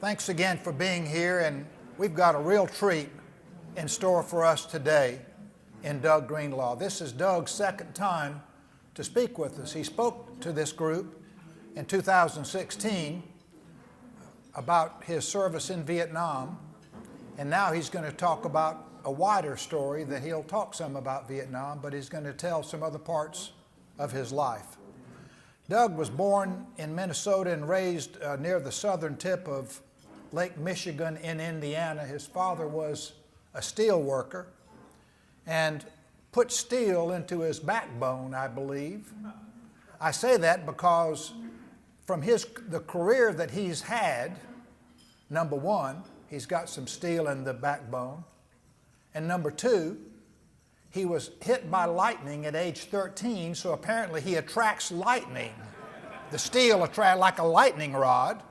Thanks again for being here, and we've got a real treat in store for us today in Doug Greenlaw. This is Doug's second time to speak with us. He spoke to this group in 2016 about his service in Vietnam, and now he's going to talk about a wider story that he'll talk some about Vietnam, but he's going to tell some other parts of his life. Doug was born in Minnesota and raised near the southern tip of Lake Michigan in Indiana. His father was a steel worker and put steel into his backbone, I believe. I say that because from the career that he's had, number one, he's got some steel in the backbone. And number two, he was hit by lightning at age 13, so apparently he attracts lightning. The steel attracts like a lightning rod,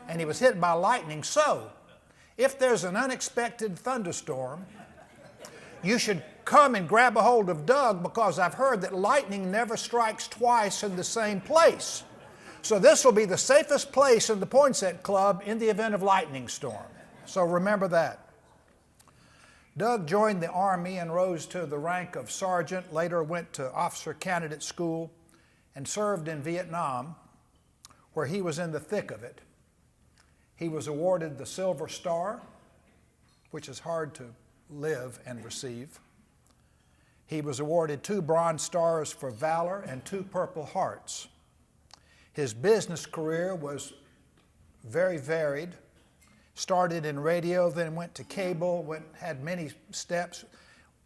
and he was hit by lightning. So, if there's an unexpected thunderstorm, you should come and grab a hold of Doug, because I've heard that lightning never strikes twice in the same place. So this will be the safest place in the Poinsett Club in the event of lightning storm. So remember that. Doug joined the Army and rose to the rank of sergeant, later went to officer candidate school, and served in Vietnam, where he was in the thick of it. He was awarded the Silver Star, which is hard to live and receive. He was awarded 2 Bronze Stars for valor and 2 Purple Hearts. His business career was very varied. Started in radio, then went to cable, had many steps,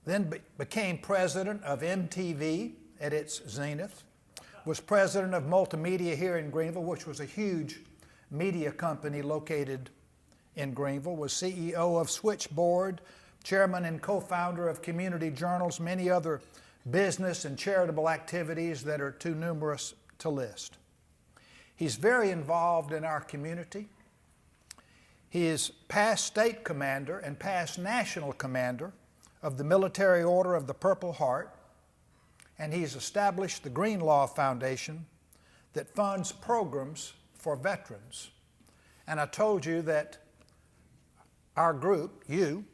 then became president of MTV at its zenith, was president of Multimedia here in Greenville, which was a huge media company located in Greenville, was CEO of Switchboard, chairman and co-founder of Community Journals, many other business and charitable activities that are too numerous to list. He's very involved in our community. He is past state commander and past national commander of the Military Order of the Purple Heart, and he's established the Greenlaw Foundation that funds programs for veterans. And I told you that our group, you,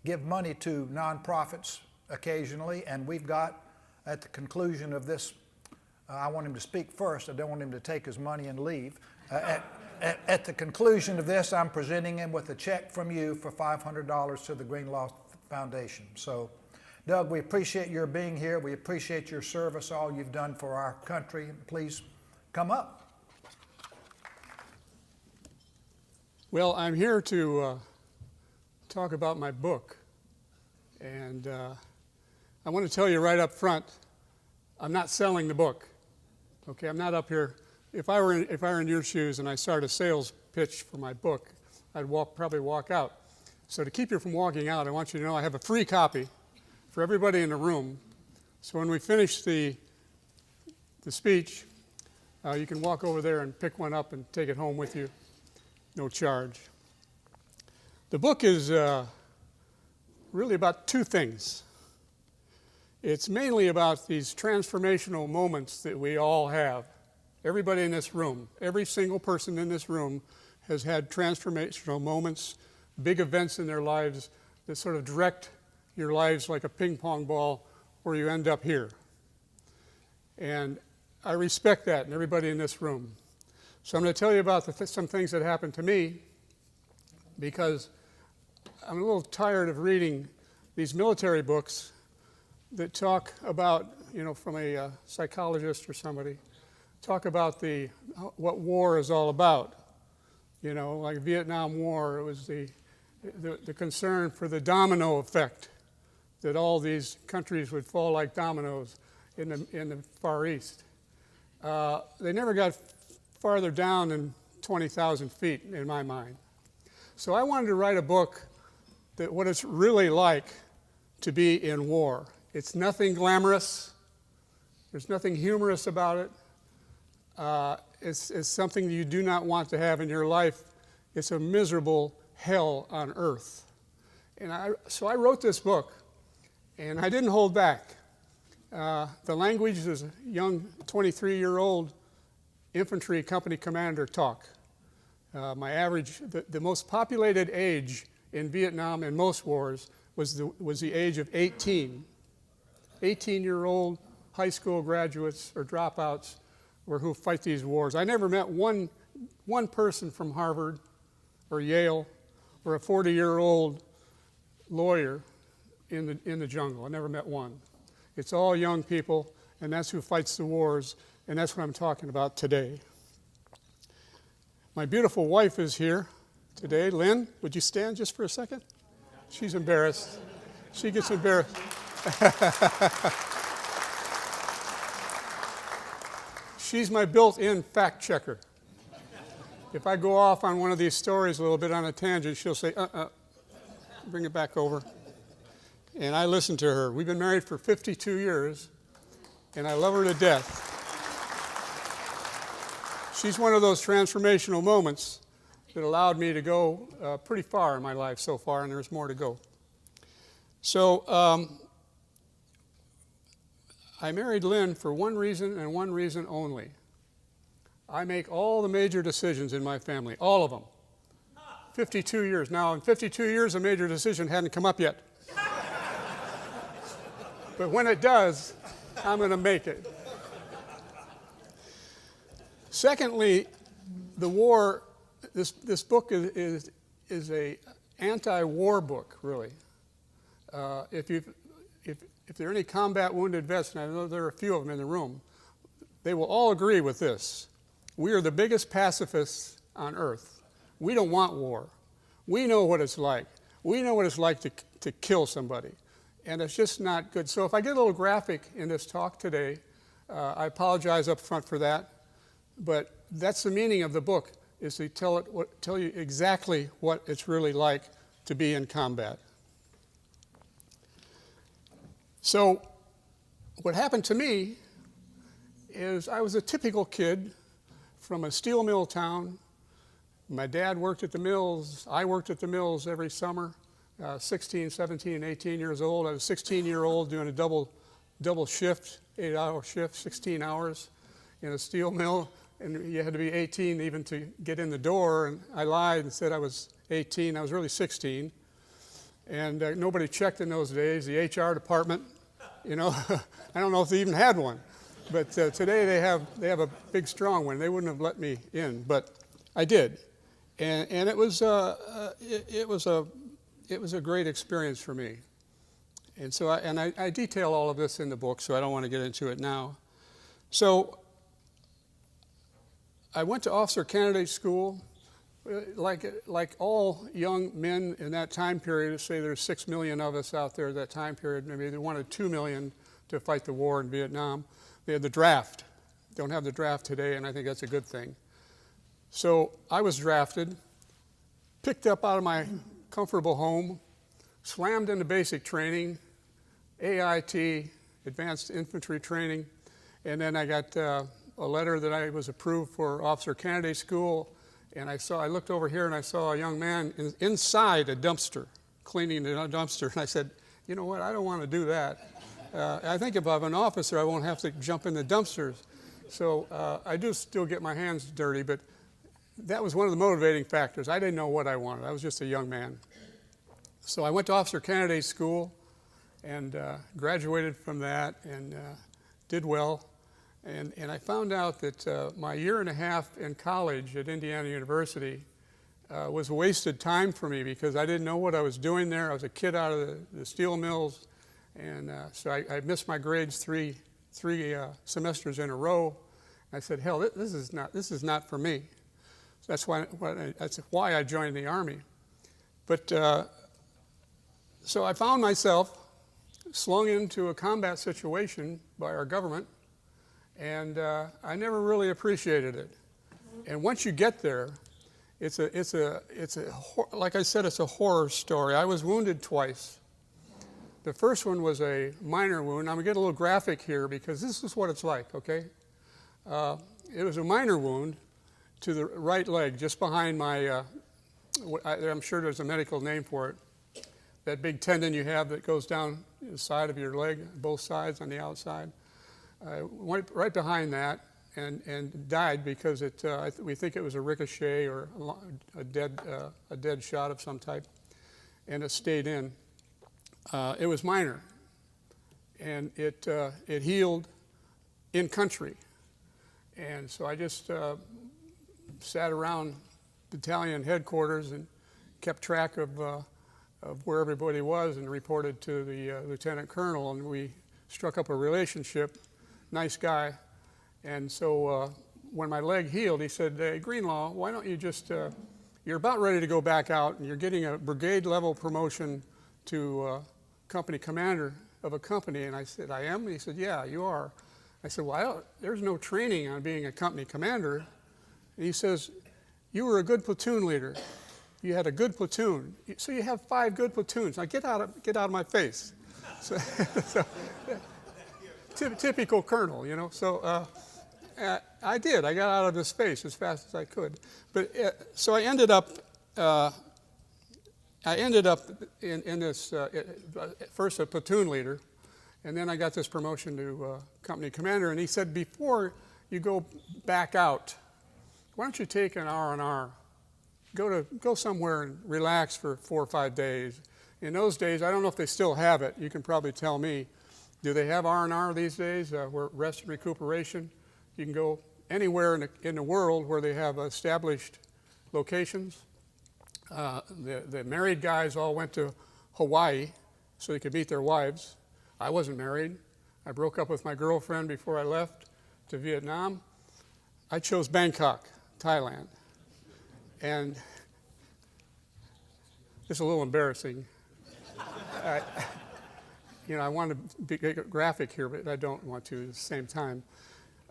give money to nonprofits occasionally, and we've got, at the conclusion of this, I want him to speak first, I don't want him to take his money and leave. At the conclusion of this, I'm presenting him with a check from you for $500 to the Greenlaw Foundation. So, Doug, we appreciate your being here. We appreciate your service, all you've done for our country. Please come up. Well, I'm here to talk about my book, and I want to tell you right up front, I'm not selling the book. Okay, I'm not up here. If I were in your shoes and I started a sales pitch for my book, I'd probably walk out. So to keep you from walking out, I want you to know I have a free copy for everybody in the room. So when we finish the speech, you can walk over there and pick one up and take it home with you. No charge. The book is really about 2 things. It's mainly about these transformational moments that we all have. Everybody in this room, every single person in this room has had transformational moments, big events in their lives that sort of direct your lives like a ping pong ball where you end up here. And I respect that in everybody in this room. So I'm going to tell you about some things that happened to me, because I'm a little tired of reading these military books that talk about, from a psychologist or somebody, talk about what war is all about. Like Vietnam War, it was the concern for the domino effect, that all these countries would fall like dominoes in the Far East. They never got farther down than 20,000 feet in my mind. So I wanted to write a book that what it's really like to be in war. It's nothing glamorous. There's nothing humorous about it. It's something you do not want to have in your life. It's a miserable hell on earth. So I wrote this book, and I didn't hold back. The language is a young 23-year-old infantry company commander talk. The most populated age in Vietnam in most wars was the age of 18. 18-year-old high school graduates or dropouts were who fight these wars. I never met one person from Harvard or Yale or a 40-year-old lawyer in the jungle. I never met one. It's all young people, and that's who fights the wars, and that's what I'm talking about today. My beautiful wife is here today. Lynn, would you stand just for a second? She's embarrassed. She gets embarrassed. She's my built-in fact checker. If I go off on one of these stories a little bit on a tangent, she'll say, bring it back over. And I listen to her. We've been married for 52 years, and I love her to death. She's one of those transformational moments that allowed me to go pretty far in my life so far, and there's more to go. So I married Lynn for one reason and one reason only. I make all the major decisions in my family, all of them. 52 years. Now, in 52 years, a major decision hadn't come up yet. But when it does, I'm going to make it. Secondly, the war, this book is a anti-war book, really. If there are any combat wounded vets, and I know there are a few of them in the room, they will all agree with this. We are the biggest pacifists on earth. We don't want war. We know what it's like. We know what it's like to kill somebody. And it's just not good. So if I get a little graphic in this talk today, I apologize up front for that. But that's the meaning of the book, is to tell you exactly what it's really like to be in combat. So what happened to me is I was a typical kid from a steel mill town. My dad worked at the mills. I worked at the mills every summer, 16, 17, 18 years old. I was a 16-year-old doing a double shift, 8-hour shift, 16 hours in a steel mill. And you had to be 18 even to get in the door. And I lied and said I was 18. I was really 16. And nobody checked in those days. The HR department, I don't know if they even had one. But today they have a big, strong one. They wouldn't have let me in, but I did, and it was a great experience for me. And so I detail all of this in the book, so I don't want to get into it now. So I went to officer candidate school, like all young men in that time period. Say there's 6 million of us out there at that time period. Maybe they wanted 2 million to fight the war in Vietnam. They had the draft. Don't have the draft today, and I think that's a good thing. So I was drafted, picked up out of my comfortable home, slammed into basic training, AIT, advanced infantry training, and then I got a letter that I was approved for officer candidate school, and I looked over here and I saw a young man inside a dumpster, cleaning the dumpster, and I said, you know what, I don't want to do that. I think if I'm an officer, I won't have to jump in the dumpsters. So I do still get my hands dirty, but that was one of the motivating factors. I didn't know what I wanted. I was just a young man. So I went to officer candidate school and graduated from that and did well. And I found out that my year and a half in college at Indiana University was wasted time for me because I didn't know what I was doing there. I was a kid out of the steel mills. And so I missed my grades three semesters in a row. I said, hell, this is not for me. So that's why I joined the Army. But so I found myself slung into a combat situation by our government, and I never really appreciated it. And once you get there, like I said, it's a horror story. I was wounded twice. The first one was a minor wound. I'm going to get a little graphic here because this is what it's like, okay? It was a minor wound to the right leg, just behind my, I'm sure there's a medical name for it, that big tendon you have that goes down the side of your leg, both sides on the outside. Went right behind that, and died because we think it was a ricochet or a dead shot of some type, and it stayed in. It was minor, and it healed in country, and so I just sat around battalion headquarters and kept track of where everybody was and reported to the lieutenant colonel, and we struck up a relationship. Nice guy. And so when my leg healed, he said, "Hey, Greenlaw, why don't you just, you're about ready to go back out and you're getting a brigade level promotion to company commander of a company." And I said, "I am?" And he said, "Yeah, you are." I said, "Well, there's no training on being a company commander." And he says, "You were a good platoon leader. You had a good platoon. So you have 5 good platoons. Now get out of my face." So, typical colonel, you know. So I did. I got out of his face as fast as I could. But so I ended up in this first a platoon leader, and then I got this promotion to company commander. And he said, "Before you go back out, why don't you take an R&R? Go somewhere and relax for 4 or 5 days." In those days, I don't know if they still have it. You can probably tell me. Do they have R&R these days, where rest and recuperation? You can go anywhere in the world where they have established locations. The married guys all went to Hawaii so they could meet their wives. I wasn't married. I broke up with my girlfriend before I left to Vietnam. I chose Bangkok, Thailand. And it's a little embarrassing. I want to be graphic here, but I don't want to at the same time.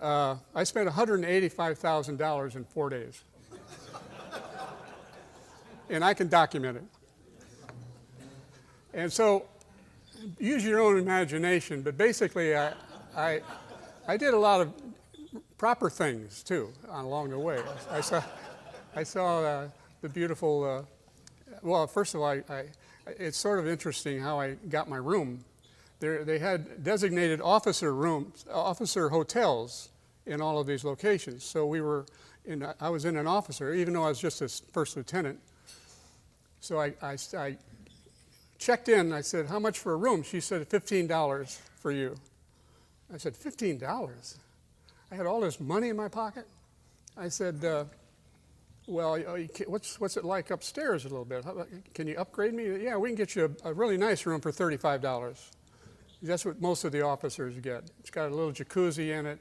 I spent $185,000 in 4 days. And I can document it. And so, use your own imagination, but basically I did a lot of proper things, too, along the way. I saw the beautiful, well, first of all, it's sort of interesting how I got my room. They had designated officer rooms, officer hotels in all of these locations. So I was in an officer, even though I was just a first lieutenant. So I checked in, and I said, "How much for a room?" She said, $15 for you. I said, $15? I had all this money in my pocket. I said, "Well, what's it like upstairs a little bit? Can you upgrade me?" "Yeah, we can get you a really nice room for $35. That's what most of the officers get. It's got a little jacuzzi in it,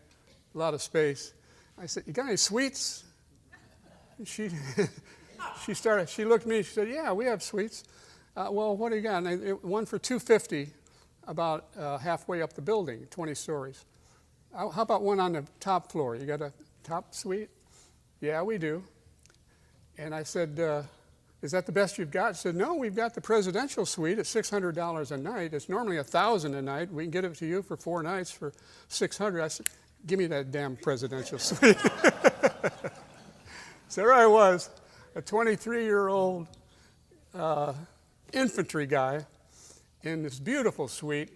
a lot of space. I said, "You got any suites?" And she looked at me, she said, "Yeah, we have suites." "Well, what do you got?" And one for $250, about halfway up the building, 20 stories. "How about one on the top floor? You got a top suite?" "Yeah, we do." And I said, "Is that the best you've got?" She said, "No, we've got the presidential suite at $600 a night. It's normally $1,000 a night. We can get it to you for 4 nights for $600. I said, "Give me that damn presidential suite." So there I was, a 23-year-old infantry guy in this beautiful suite.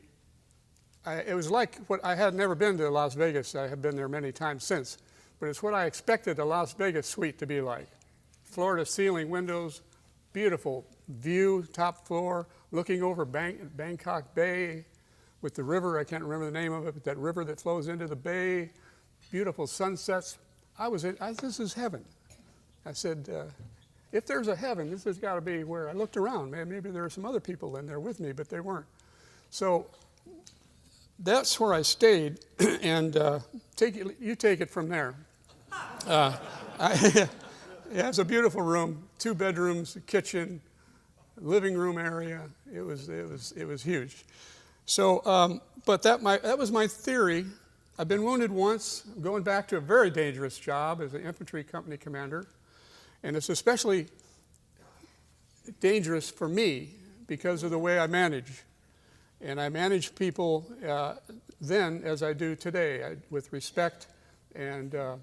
It was like what I had never been to Las Vegas. I have been there many times since, but it's what I expected a Las Vegas suite to be like. Floor-to-ceiling windows, beautiful view, top floor, looking over Bangkok Bay with the river. I can't remember the name of it, but that river that flows into the bay, beautiful sunsets. This is heaven. I said, if there's a heaven, this has got to be where I looked around. Maybe there are some other people in there with me, but they weren't. So that's where I stayed, and you take it from there. Yeah, it's a beautiful room, 2 bedrooms, a kitchen, living room area. It was huge. So, but that was my theory. I've been wounded once, going back to a very dangerous job as an infantry company commander, and it's especially dangerous for me because of the way I manage. And I manage people then as I do today, with respect, and I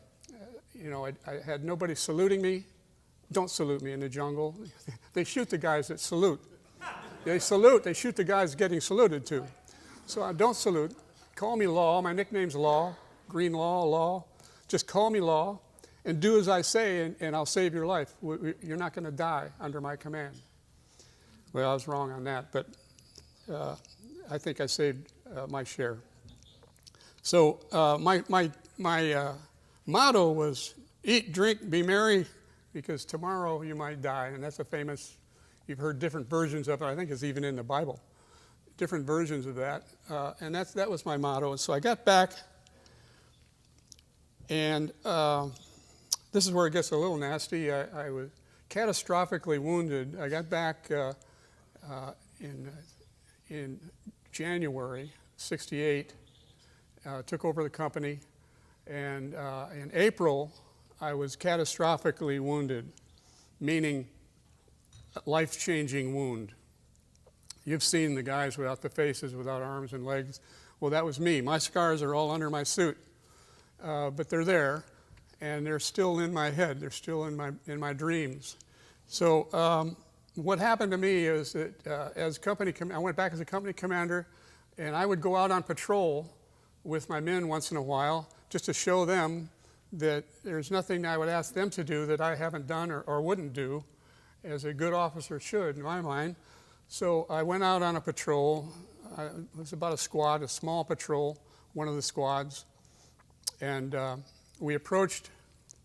had nobody saluting me. Don't salute me in the jungle. They shoot the guys that salute. They shoot the guys getting saluted to. So I don't salute. Call me Law. My nickname's Law, Greenlaw, Law. Just call me Law and do as I say, and I'll save your life. You're not going to die under my command. Well, I was wrong on that, but I think I saved my share. So my motto was eat, drink, be merry, because tomorrow you might die. And that's a famous, you've heard different versions of it. I think it's even in the Bible, different versions of that. And that was my motto. And so I got back, and this is where it gets a little nasty. I was catastrophically wounded. I got back in January '68, took over the company, and in April I was catastrophically wounded, meaning life-changing wound. You've seen the guys without the faces, without arms and legs. Well, that was me. My scars are all under my suit, but they're there, and they're still in my head. They're still in my dreams. So what happened to me is that I went back as a company commander, and I would go out on patrol with my men once in a while just to show them that there's nothing I would ask them to do that I haven't done or wouldn't do, as a good officer should, in my mind. So I went out on a patrol. It was about a squad, a small patrol, one of the squads, and we approached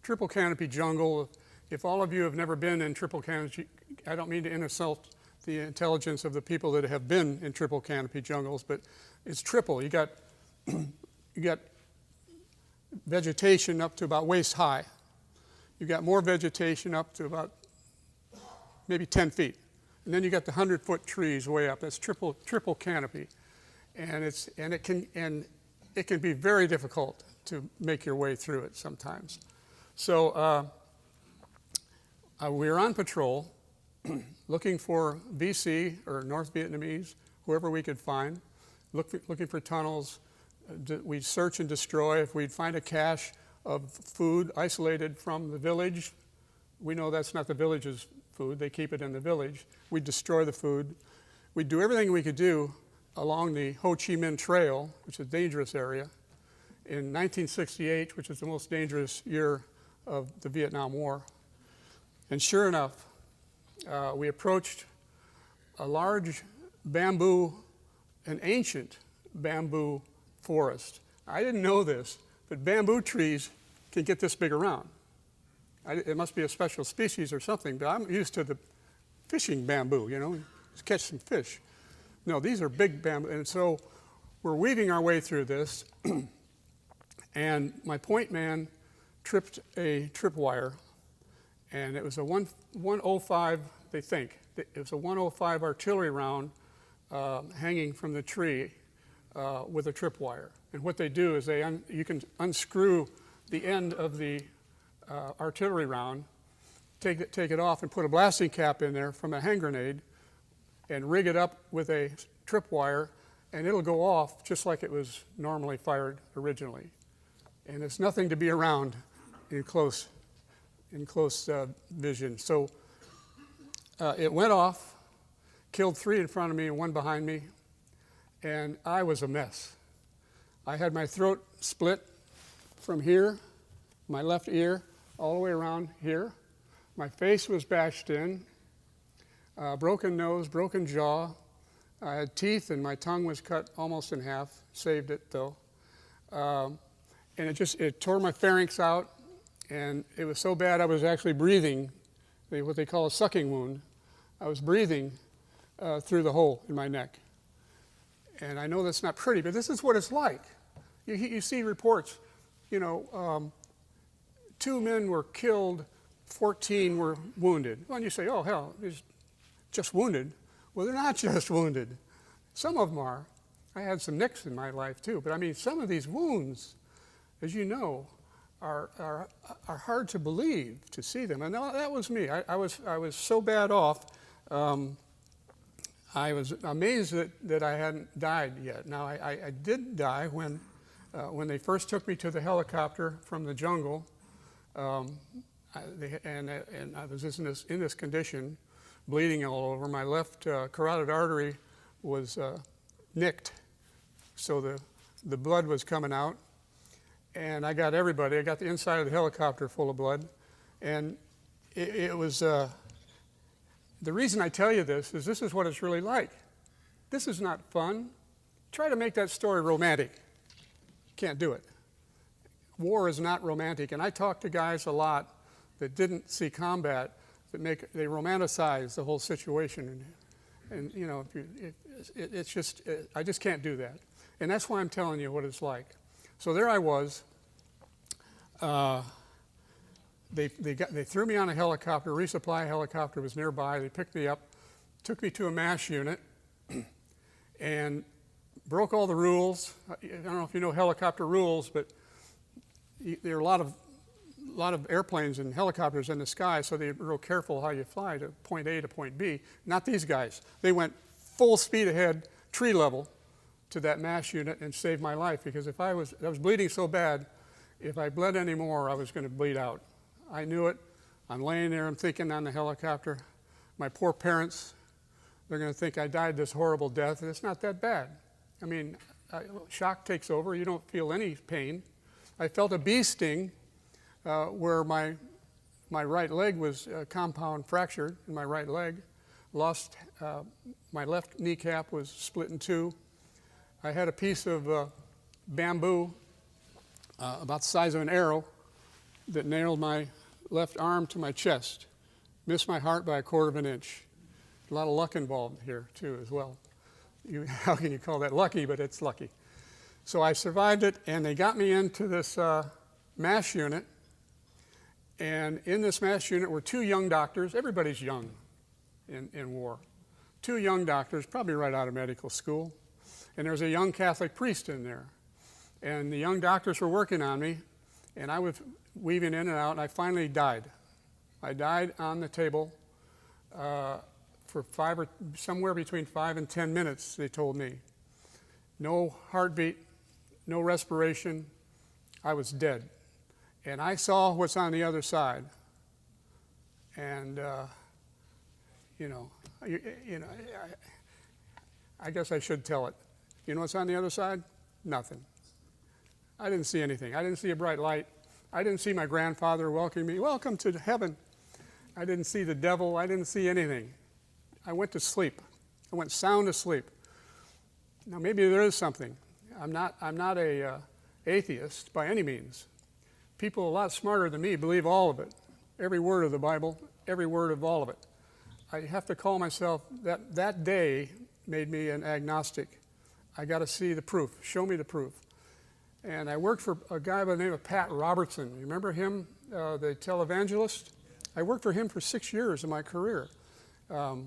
triple canopy jungle. If all of you have never been in triple canopy, I don't mean to insult the intelligence of the people that have been in triple canopy jungles, but it's triple. You got vegetation up to about waist high. You got more vegetation up to about maybe 10 feet. And then you got the 100-foot trees way up. That's triple canopy. And it can be very difficult to make your way through it sometimes. So we were on patrol looking for VC or North Vietnamese, whoever we could find, looking for tunnels. We'd search and destroy. If we'd find a cache of food isolated from the village, we know that's not the village's food. They keep it in the village. We'd destroy the food. We'd do everything we could do along the Ho Chi Minh Trail, which is a dangerous area, in 1968, which is the most dangerous year of the Vietnam War. And sure enough, we approached a large bamboo, an ancient bamboo forest. I didn't know this, but bamboo trees can get this big around. It must be a special species or something, but I'm used to the fishing bamboo, just catch some fish. No, these are big bamboo, and so we're weaving our way through this, and my point man tripped a tripwire, and it was a 105, they think. It was a 105 artillery round hanging from the tree with a tripwire. And what they do is you can unscrew the end of the artillery round, take it off and put a blasting cap in there from a hand grenade and rig it up with a tripwire, and it'll go off just like it was normally fired originally. And it's nothing to be around in close vision. So it went off, killed 3 in front of me and 1 behind me, and I was a mess. I had my throat split from here, my left ear, all the way around here. My face was bashed in, broken nose, broken jaw. I had teeth, and my tongue was cut almost in half. Saved it, though. And it tore my pharynx out, and it was so bad I was actually breathing, what they call a sucking wound. I was breathing through the hole in my neck. And I know that's not pretty, but this is what it's like. You see reports, 2 men were killed, 14 were wounded. Well, and you say, oh, hell, they're just wounded. Well, they're not just wounded. Some of them are. I had some nicks in my life, too. But, I mean, some of these wounds, as you know, are hard to believe, to see them. And that was me. I was so bad off. I was amazed that I hadn't died yet. Now, I did die when they first took me to the helicopter from the jungle, and I was in this condition, bleeding all over. My left carotid artery was nicked, so the blood was coming out. and I got everybody. I got the inside of the helicopter full of blood. And it was, the reason I tell you this is what it's really like. This is not fun. Try to make that story romantic. Can't do it. War is not romantic. And I talk to guys a lot that didn't see combat, they romanticize the whole situation. And you know, it's just, I just can't do that. And that's why I'm telling you what it's like. So there I was. They threw me on a helicopter. Resupply helicopter was nearby. They picked me up, took me to a MASH unit, and broke all the rules. I don't know if you know helicopter rules, but there are a lot of airplanes and helicopters in the sky, so they're real careful how you fly to point A to point B. Not these guys. They went full speed ahead, tree level, to that MASH unit and saved my life, because I was bleeding so bad, if I bled anymore, I was going to bleed out. I knew it. I'm laying there, I'm thinking on the helicopter, my poor parents, they're going to think I died this horrible death, and it's not that bad. I mean, shock takes over, you don't feel any pain. I felt a bee sting where my right leg was compound fractured in my right leg. Lost, my left kneecap was split in two. I had a piece of bamboo about the size of an arrow that nailed my left arm to my chest. Missed my heart by 1/4 of an inch. A lot of luck involved here too as well. How can you call that lucky, but it's lucky. So I survived it, and they got me into this MASH unit. And in this MASH unit were 2 young doctors. Everybody's young in war. 2 young doctors, probably right out of medical school. And there was a young Catholic priest in there. And the young doctors were working on me, and I was weaving in and out, and I finally died. I died on the table for somewhere between 5 and 10 minutes, they told me. No heartbeat, no respiration. I was dead. And I saw what's on the other side. And, I guess I should tell it. You know what's on the other side? Nothing. I didn't see anything. I didn't see a bright light. I didn't see my grandfather welcoming me. Welcome to heaven. I didn't see the devil. I didn't see anything. I went to sleep. I went sound asleep. Now maybe there is something. I'm not a atheist by any means. People a lot smarter than me believe all of it. Every word of the Bible, every word of all of it. I have to call myself, that day made me an agnostic. I got to see the proof. Show me the proof. And I worked for a guy by the name of Pat Robertson. You remember him, the televangelist? I worked for him for 6 years of my career.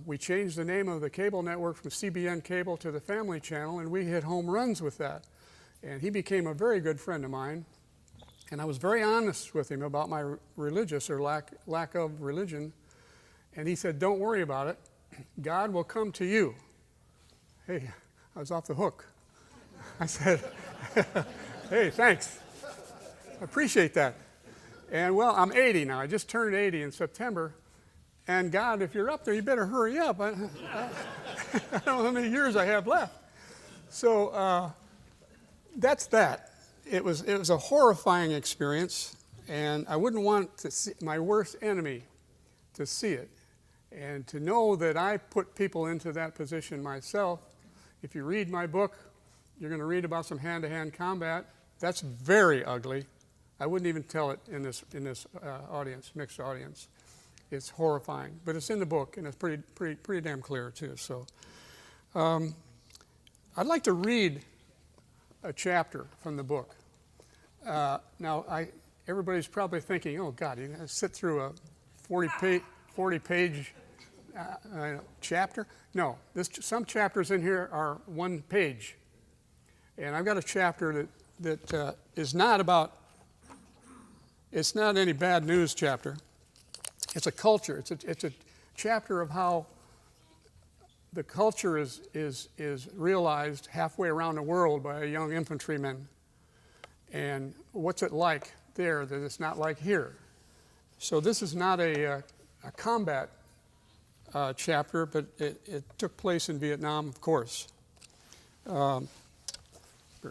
We changed the name of the cable network from CBN Cable to the Family Channel, and we hit home runs with that. And he became a very good friend of mine. And I was very honest with him about my religious or lack of religion. And he said, don't worry about it. God will come to you. Hey, I was off the hook. I said, hey, thanks. I appreciate that. And well, I'm 80 now. I just turned 80 in September. And God, if you're up there, you better hurry up. I don't know how many years I have left. So that's that. It was a horrifying experience, and I wouldn't want to see my worst enemy to see it. And to know that I put people into that position myself. If you read my book, you're going to read about some hand-to-hand combat. That's very ugly. I wouldn't even tell it in this audience, mixed audience. It's horrifying, but it's in the book, and it's pretty damn clear too. So, I'd like to read a chapter from the book. Now, everybody's probably thinking, "Oh God, you're going to sit through a 40-page chapter?" No, some chapters in here are 1 page, and I've got a chapter that is not about. It's not any bad news chapter. It's a culture. It's a chapter of how the culture is realized halfway around the world by a young infantryman, and what's it like there that it's not like here. So this is not a combat chapter, but it took place in Vietnam, of course. Better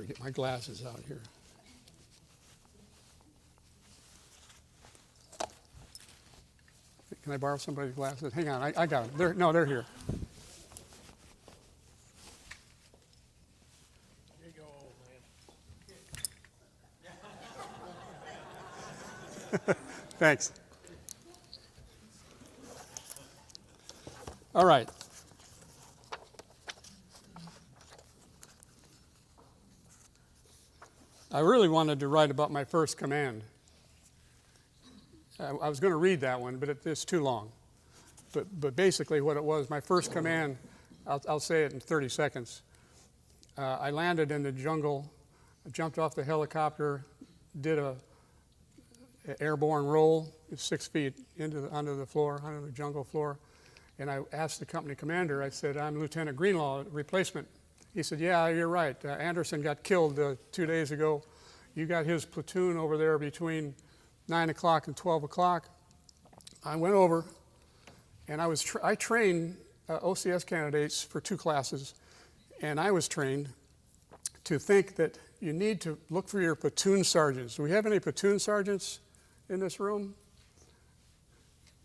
get my glasses out here. Can I borrow somebody's glasses? Hang on, I got them. They're here. Here you go, old man. Thanks. All right. I really wanted to write about my first command. I was going to read that one, but it's too long. But basically what it was, my first command, I'll say it in 30 seconds. I landed in the jungle, jumped off the helicopter, did an airborne roll, 6 feet under the jungle floor. And I asked the company commander, I said, I'm Lieutenant Greenlaw, replacement. He said, yeah, you're right. Anderson got killed 2 days ago. You got his platoon over there between 9 o'clock and 12 o'clock. I went over, and I trained OCS candidates for 2 classes, and I was trained to think that you need to look for your platoon sergeants. Do we have any platoon sergeants in this room?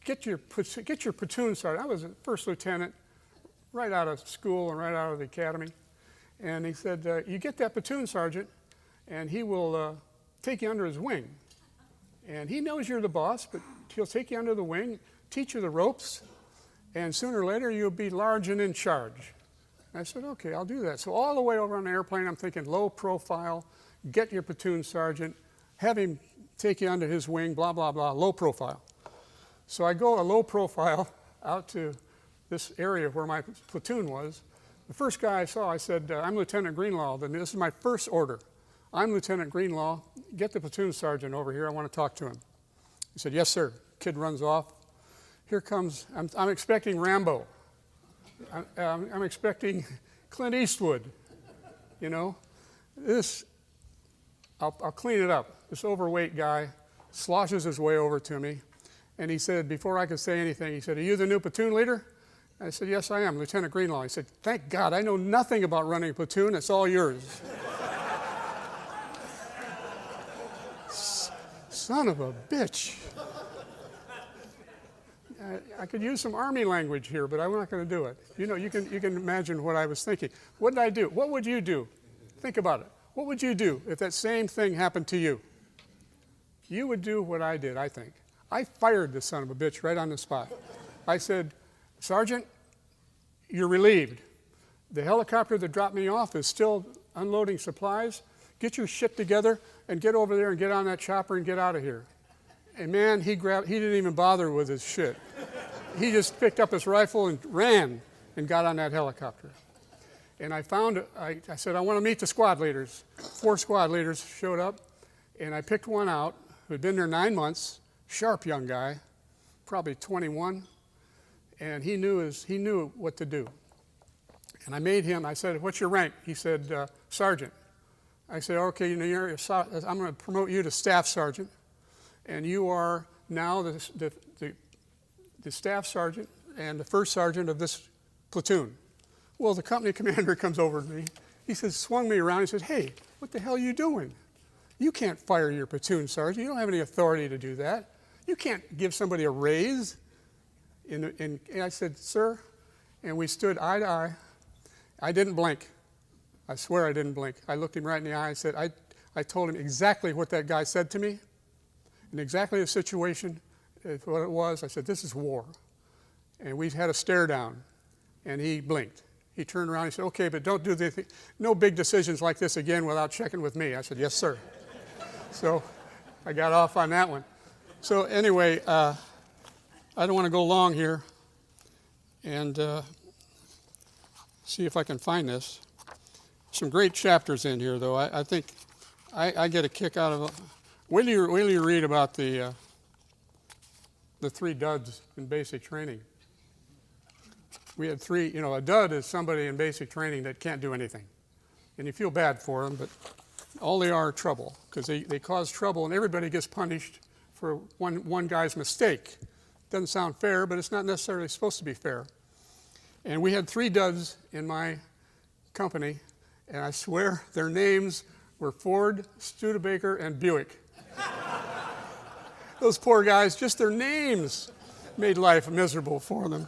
Get your platoon sergeant. I was a first lieutenant right out of school and right out of the academy. And he said, you get that platoon sergeant, and he will take you under his wing. And he knows you're the boss, but he'll take you under the wing, teach you the ropes, and sooner or later you'll be large and in charge. And I said, okay, I'll do that. So all the way over on the airplane, I'm thinking low profile, get your platoon sergeant, have him take you under his wing, blah, blah, blah, low profile. So I go a low profile out to this area where my platoon was. The first guy I saw, I said, I'm Lieutenant Greenlaw. This is my first order. I'm Lieutenant Greenlaw. Get the platoon sergeant over here. I want to talk to him. He said, yes, sir. Kid runs off. Here comes, I'm expecting Rambo. I'm expecting Clint Eastwood. You know, I'll clean it up. This overweight guy sloshes his way over to me. And he said, before I could say anything, he said, are you the new platoon leader? I said, yes, I am, Lieutenant Greenlaw. He said, thank God, I know nothing about running a platoon. It's all yours. Son of a bitch. I could use some Army language here, but I'm not going to do it. You know, you can imagine what I was thinking. What did I do? What would you do? Think about it. What would you do if that same thing happened to you? You would do what I did, I think. I fired the son of a bitch right on the spot. I said, Sergeant, you're relieved. The helicopter that dropped me off is still unloading supplies. Get your shit together and get over there and get on that chopper and get out of here. And man, he didn't even bother with his shit. He just picked up his rifle and ran and got on that helicopter. And I said, I want to meet the squad leaders. 4 squad leaders showed up, and I picked one out who had been there 9 months, sharp young guy, probably 21, and he knew what to do. And I made him, I said, what's your rank? He said, sergeant. I said, okay, I'm going to promote you to staff sergeant, and you are now the staff sergeant and the first sergeant of this platoon. Well, the company commander comes over to me. He says, swung me around. He says, hey, what the hell are you doing? You can't fire your platoon sergeant. You don't have any authority to do that. You can't give somebody a raise. And I said, sir, and we stood eye to eye. I didn't blink. I swear I didn't blink. I looked him right in the eye. I said, I told him exactly what that guy said to me and exactly the situation, what it was. I said, this is war. And we had a stare down, and he blinked. He turned around and said, okay, but don't do no big decisions like this again without checking with me. I said, yes, sir. So I got off on that one. So anyway, I don't want to go long here and see if I can find this. Some great chapters in here, though. I think I get a kick out of it. Will you read about the 3 duds in basic training? We had 3, a dud is somebody in basic training that can't do anything. And you feel bad for them, but all they are trouble, because they cause trouble and everybody gets punished for one guy's mistake. Doesn't sound fair, but it's not necessarily supposed to be fair. And we had 3 duds in my company, and I swear their names were Ford, Studebaker, and Buick. Those poor guys, just their names. made life miserable for them.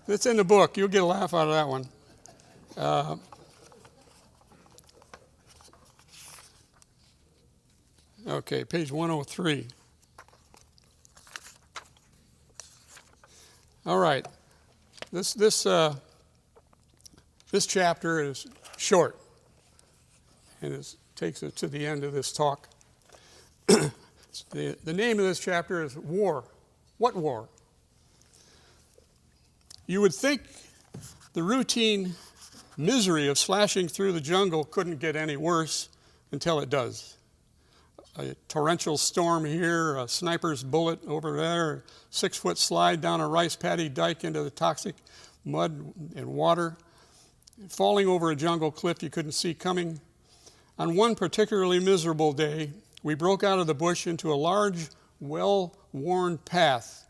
It's in the book. You'll get a laugh out of that one. Okay, page 103. All right. This chapter is short, and it takes it to the end of this talk. The name of this chapter is War. What war? You would think the routine misery of slashing through the jungle couldn't get any worse until it does. A torrential storm here, a sniper's bullet over there, a 6-foot slide down a rice paddy dike into the toxic mud and water, falling over a jungle cliff you couldn't see coming. On one particularly miserable day, we broke out of the bush into a large, well-worn path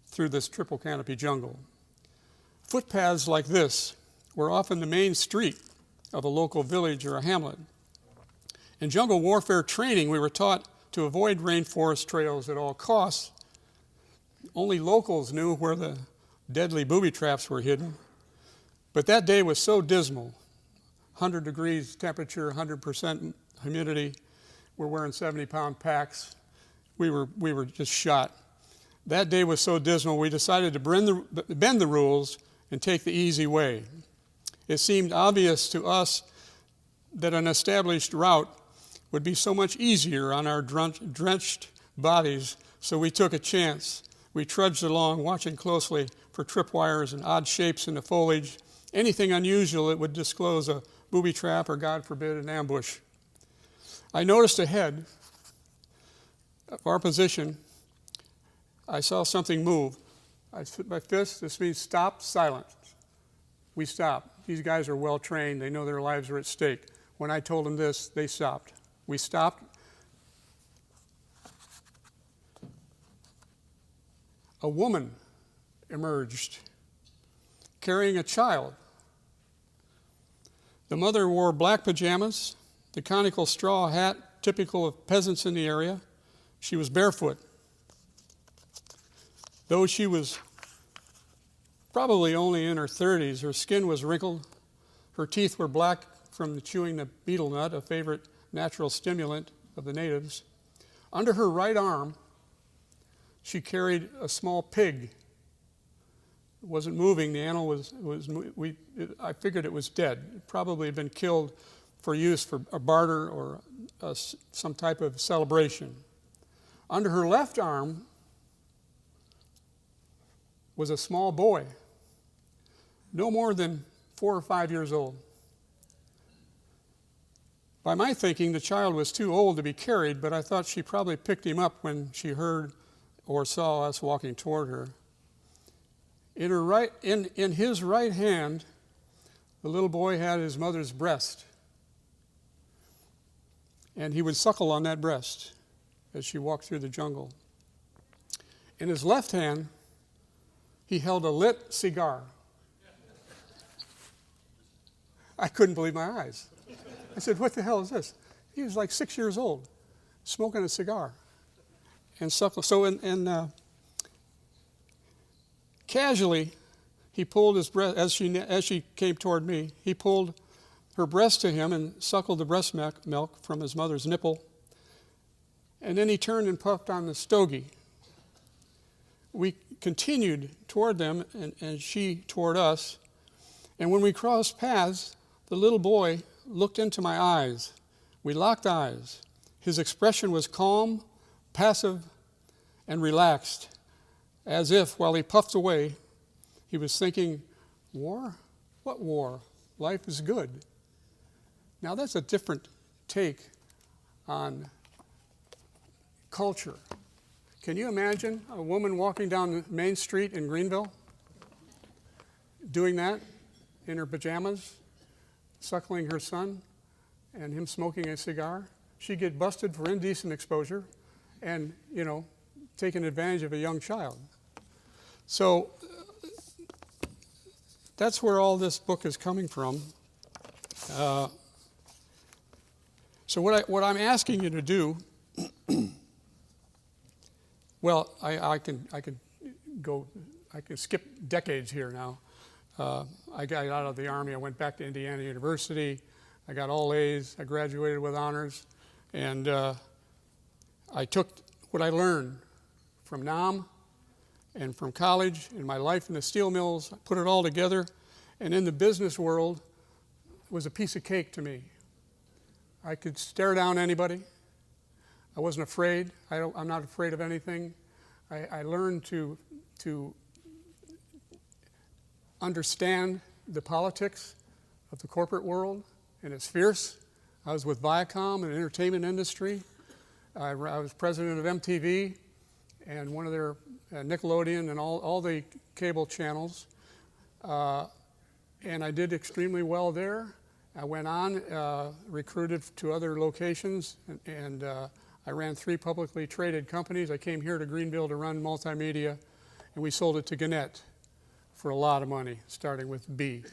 through this triple canopy jungle. Footpaths like this were often the main street of a local village or a hamlet. In jungle warfare training, we were taught to avoid rainforest trails at all costs. Only locals knew where the deadly booby traps were hidden. But that day was so dismal, 100 degrees temperature, 100% humidity. We're wearing 70-pound packs. We were just shot. That day was so dismal, we decided to bend the rules and take the easy way. It seemed obvious to us that an established route would be so much easier on our drenched bodies, so we took a chance. We trudged along, watching closely for tripwires and odd shapes in the foliage, anything unusual that would disclose a booby trap or, God forbid, an ambush. I noticed ahead of our position, I saw something move. I put my fist, this means stop, silence. We stopped. These guys are well trained, they know their lives are at stake. When I told them this, they stopped. We stopped. A woman emerged, carrying a child. The mother wore black pajamas, the conical straw hat typical of peasants in the area. She was barefoot. Though she was probably only in her 30s, her skin was wrinkled, her teeth were black from chewing the betel nut, a favorite natural stimulant of the natives. Under her right arm, she carried a small pig. It wasn't moving. The animal I figured it was dead. It probably had been killed for use for a barter or some type of celebration. Under her left arm was a small boy, no more than 4 or 5 years old. By my thinking, the child was too old to be carried, but I thought she probably picked him up when she heard or saw us walking toward her. In his right hand, the little boy had his mother's breast, and he would suckle on that breast as she walked through the jungle. In his left hand, he held a lit cigar. I couldn't believe my eyes. I said, what the hell is this? He was like 6 years old, smoking a cigar and suckle. So casually, he pulled his breast, as she came toward me, he pulled her breast to him and suckled the breast milk from his mother's nipple. And then he turned and puffed on the stogie. We continued toward them, and she toward us. And when we crossed paths, the little boy looked into my eyes. We locked eyes. His expression was calm, passive, and relaxed, as if, while he puffed away, he was thinking, war? What war? Life is good. Now that's a different take on culture. Can you imagine a woman walking down Main Street in Greenville doing that in her pajamas, suckling her son, and him smoking a cigar? She'd get busted for indecent exposure and, taking advantage of a young child. So that's where all this book is coming from. So what I'm asking you to do, well, I can I could skip decades here now. I got out of the Army. I went back to Indiana University. I got all A's. I graduated with honors. And I took what I learned from NAM and from college and my life in the steel mills. I put it all together. And in the business world, it was a piece of cake to me. I could stare down anybody. I wasn't afraid. I'm not afraid of anything. I learned to understand the politics of the corporate world, and it's fierce. I was with Viacom, an entertainment industry. I was president of MTV and one of their Nickelodeon and all the cable channels. And I did extremely well there. I went on, recruited to other locations, and I ran 3 publicly traded companies. I came here to Greenville to run multimedia, and we sold it to Gannett for a lot of money, starting with B.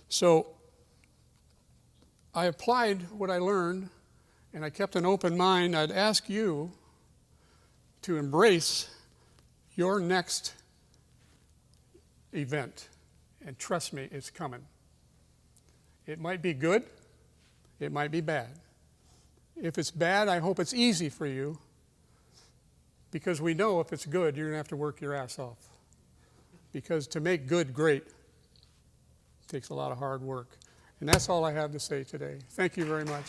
So I applied what I learned, and I kept an open mind. I'd ask you to embrace your next event, and trust me, it's coming. It might be good, it might be bad. If it's bad, I hope it's easy for you, because we know if it's good, you're going to have to work your ass off. Because to make good great takes a lot of hard work. And that's all I have to say today. Thank you very much.